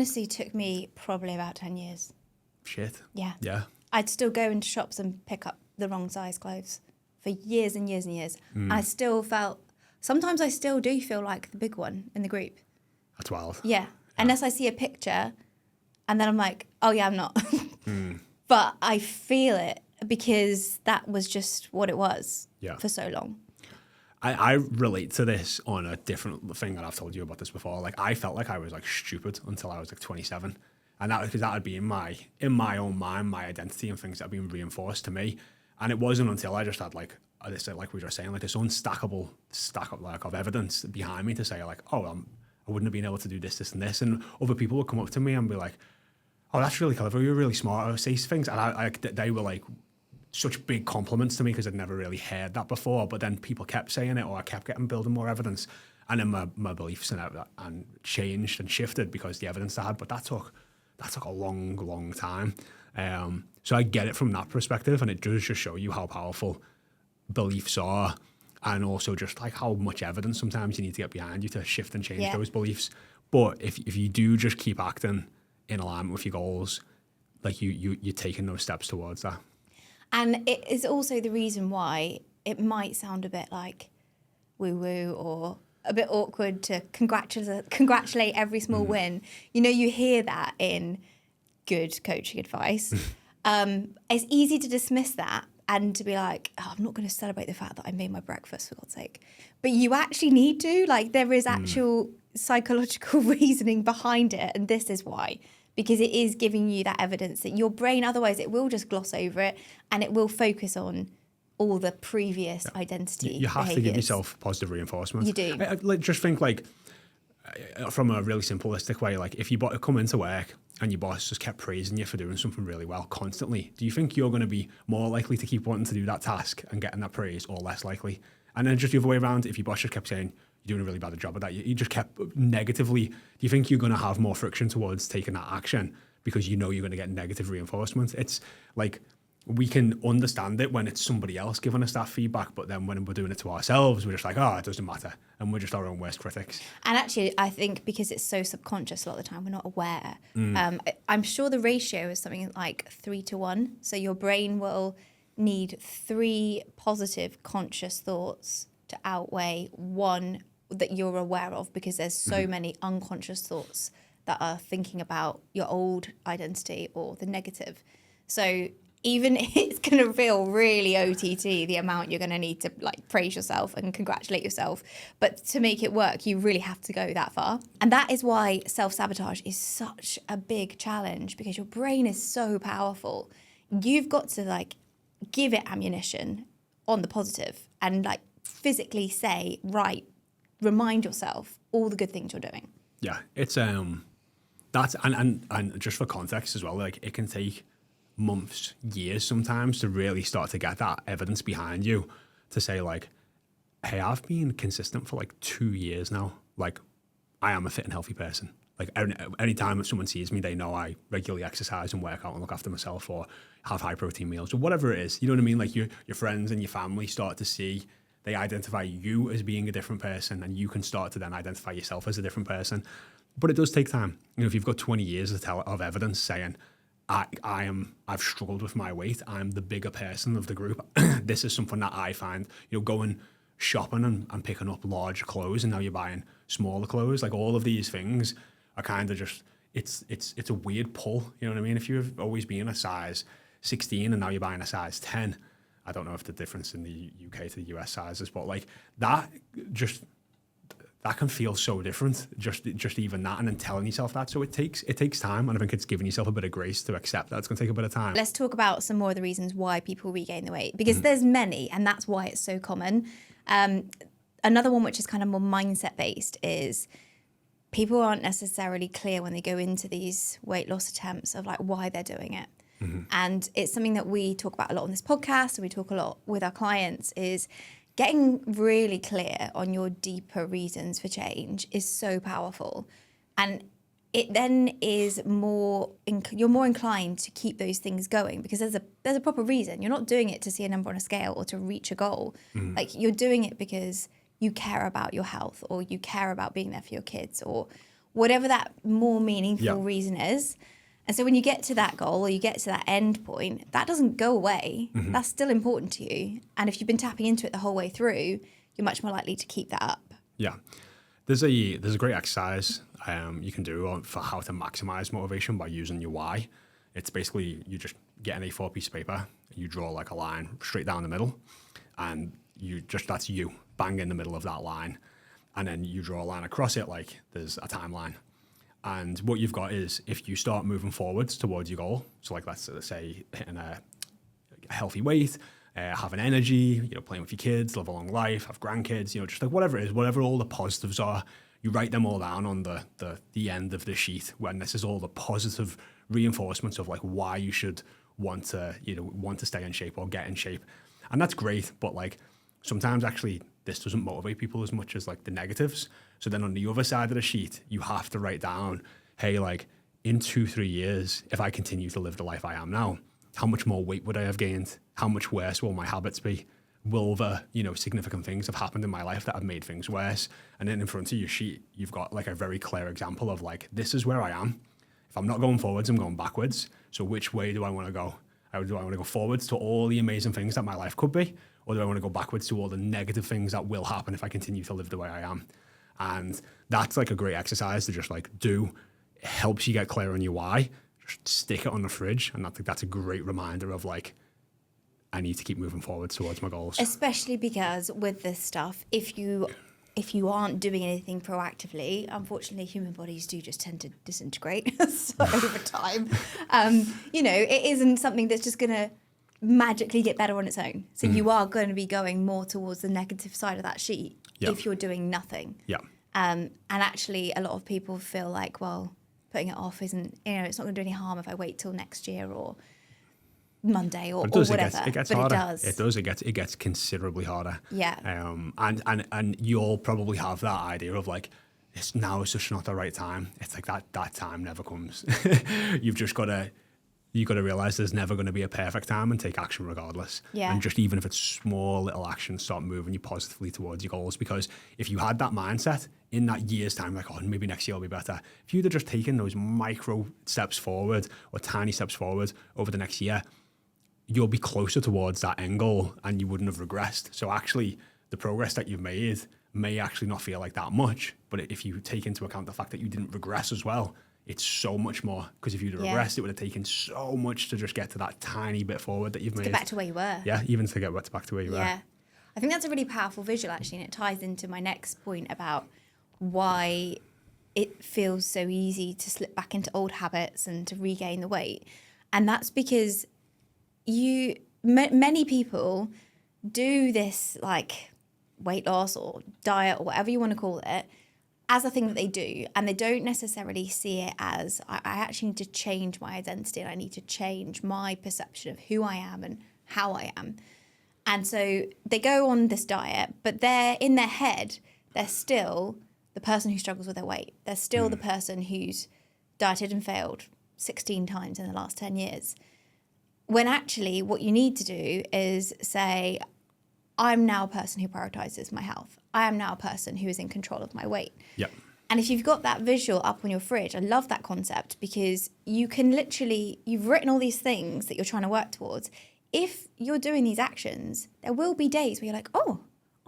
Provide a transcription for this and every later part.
Honestly, took me probably about 10 years. Shit. Yeah. Yeah. I'd still go into shops and pick up the wrong size clothes for years and years and years. I still felt, sometimes I still do feel like the big one in the group. That's wild. Yeah. Unless I see a picture and then I'm like, oh yeah, I'm not. But I feel it because that was just what it was for so long. I relate to this on a different thing that I've told you about this before. Like, I felt like I was like stupid until I was like 27. And that was because that had been in my own mind, my identity and things that have been reinforced to me. And it wasn't until I just had like this, like we were saying, like this unstackable stack up like of evidence behind me to say like, oh, I wouldn't have been able to do this, this and this. And other people would come up to me and be like, oh, that's really clever. You're really smart. I say things. And they were like, such big compliments to me because I'd never really heard that before. But then people kept saying it, or I kept building more evidence, and then my beliefs and changed and shifted because the evidence I had. But that took a long time. So I get it from that perspective, and it does just show you how powerful beliefs are, and also just like how much evidence sometimes you need to get behind you to shift and change those beliefs. But if you do just keep acting in alignment with your goals, like you're taking those steps towards that. And it is also the reason why it might sound a bit like woo-woo or a bit awkward to congratulate every small win. You know, you hear that in good coaching advice. It's easy to dismiss that and to be like, oh, I'm not going to celebrate the fact that I made my breakfast, for God's sake. But you actually need to. Like, there is actual psychological reasoning behind it, and this is why. Because it is giving you that evidence that your brain, otherwise it will just gloss over it and it will focus on all the previous identity You have behaviors. to give yourself positive reinforcement. You do. Just think like, from a really simplistic way, like if you come into work and your boss just kept praising you for doing something really well constantly, do you think you're going to be more likely to keep wanting to do that task and getting that praise, or less likely? And then just the other way around, if your boss just kept saying, you're doing a really bad job at that, you just kept negatively, do you think you're going to have more friction towards taking that action because you know you're going to get negative reinforcement? It's like, we can understand it when it's somebody else giving us that feedback, but then when we're doing it to ourselves, we're just like, oh, it doesn't matter. And we're just our own worst critics. And actually, I think because it's so subconscious a lot of the time, we're not aware. I'm sure the ratio is something like 3-1. So your brain will need 3 positive conscious thoughts to outweigh 1 that you're aware of, because there's so many unconscious thoughts that are thinking about your old identity or the negative. So even it's going to feel really OTT, the amount you're going to need to like praise yourself and congratulate yourself. But to make it work, you really have to go that far. And that is why self-sabotage is such a big challenge, because your brain is so powerful. You've got to like give it ammunition on the positive and like physically say, right, remind yourself all the good things you're doing. Yeah, it's that's and just for context as well, like it can take months, years sometimes to really start to get that evidence behind you to say like, hey, I've been consistent for like 2 years now. Like, I am a fit and healthy person. Like any time that someone sees me, they know I regularly exercise and work out and look after myself, or have high protein meals, or whatever it is. You know what I mean? Like your friends and your family start to see, they identify you as being a different person, and you can start to then identify yourself as a different person. But it does take time. You know, if you've got 20 years of evidence saying, I've struggled with my weight, I'm the bigger person of the group, this is something that I find, you know, going shopping and picking up large clothes, and now you're buying smaller clothes, like all of these things are kind of just, it's a weird pull, you know what I mean? If you've always been a size 16 and now you're buying a size 10, I don't know if the difference in the UK to the US sizes, but like that can feel so different, just even that, and then telling yourself that. So it takes time, and I think it's giving yourself a bit of grace to accept that it's going to take a bit of time. Let's talk about some more of the reasons why people regain the weight, because there's many, and that's why it's so common. Another one which is kind of more mindset based is people aren't necessarily clear when they go into these weight loss attempts of like why they're doing it. And it's something that we talk about a lot on this podcast, and we talk a lot with our clients, is getting really clear on your deeper reasons for change is so powerful. And it then is you're more inclined to keep those things going, because there's a proper reason. You're not doing it to see a number on a scale or to reach a goal. Like, you're doing it because you care about your health, or you care about being there for your kids, or whatever that more meaningful reason is. And so when you get to that goal or you get to that end point, that doesn't go away. That's still important to you. And if you've been tapping into it the whole way through, you're much more likely to keep that up. Yeah. There's a great exercise you can do for how to maximize motivation by using your why. It's basically you just get an A4 piece of paper, you draw like a line straight down the middle, and that's you, bang in the middle of that line. And then you draw a line across it like there's a timeline. And what you've got is if you start moving forwards towards your goal, so like let's say hitting a healthy weight, having energy, playing with your kids, live a long life, have grandkids, just like whatever it is, whatever all the positives are, you write them all down on the end of the sheet when this is all the positive reinforcements of like why you should want to stay in shape or get in shape. And that's great, but like sometimes actually this doesn't motivate people as much as like the negatives. So then on the other side of the sheet, you have to write down, hey, like in 2-3 years, if I continue to live the life I am now, how much more weight would I have gained? How much worse will my habits be? Will the, significant things have happened in my life that have made things worse? And then in front of your sheet, you've got like a very clear example of like, this is where I am. If I'm not going forwards, I'm going backwards. So which way do I want to go? Do I want to go forwards to all the amazing things that my life could be? Or do I want to go backwards to all the negative things that will happen if I continue to live the way I am? And that's like a great exercise to just like do. It helps you get clear on your why. Just stick it on the fridge. And I think that's a great reminder of like, I need to keep moving forward towards my goals. Especially because with this stuff, if you aren't doing anything proactively, unfortunately, human bodies do just tend to disintegrate over time. It isn't something that's just going to magically get better on its own. So you are going to be going more towards the negative side of that sheet if you're doing nothing. Yeah. And actually, a lot of people feel like, well, putting it off isn't, it's not going to do any harm if I wait till next year or Monday or whatever. It gets harder. It does. It gets considerably harder. Yeah. And you'll probably have that idea of like, it's just not the right time. It's like that time never comes. You've got to realize there's never going to be a perfect time and take action regardless. Yeah. And just even if it's small little actions, start moving you positively towards your goals. Because if you had that mindset in that year's time, like, oh, maybe next year will be better. If you'd have just taken those micro steps forward or tiny steps forward over the next year, you'll be closer towards that end goal and you wouldn't have regressed. So actually the progress that you've made may actually not feel like that much. But if you take into account the fact that you didn't regress as well, it's so much more, because if you'd have regressed, it would have taken so much to just get to that tiny bit forward that you've made. Get back to where you were. Yeah, even to get back to where you were. Yeah. I think that's a really powerful visual, actually, and it ties into my next point about why it feels so easy to slip back into old habits and to regain the weight. And that's because many people do this like weight loss or diet or whatever you want to call it as a thing that they do, and they don't necessarily see it as I actually need to change my identity and I need to change my perception of who I am and how I am. And so they go on this diet, but they're in their head, they're still the person who struggles with their weight. They're still the person who's dieted and failed 16 times in the last 10 years. When actually what you need to do is say, I'm now a person who prioritizes my health. I am now a person who is in control of my weight. Yep. And if you've got that visual up on your fridge, I love that concept because you can literally, you've written all these things that you're trying to work towards. If you're doing these actions, there will be days where you're like, oh,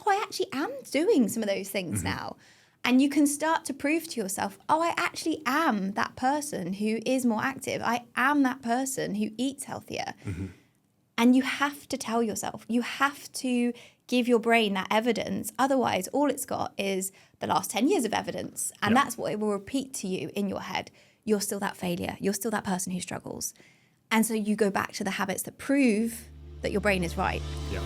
I actually am doing some of those things now. And you can start to prove to yourself, oh, I actually am that person who is more active. I am that person who eats healthier. And you have to tell yourself, you have to give your brain that evidence. Otherwise, all it's got is the last 10 years of evidence. And that's what it will repeat to you in your head. You're still that failure. You're still that person who struggles. And so you go back to the habits that prove that your brain is right. Yeah.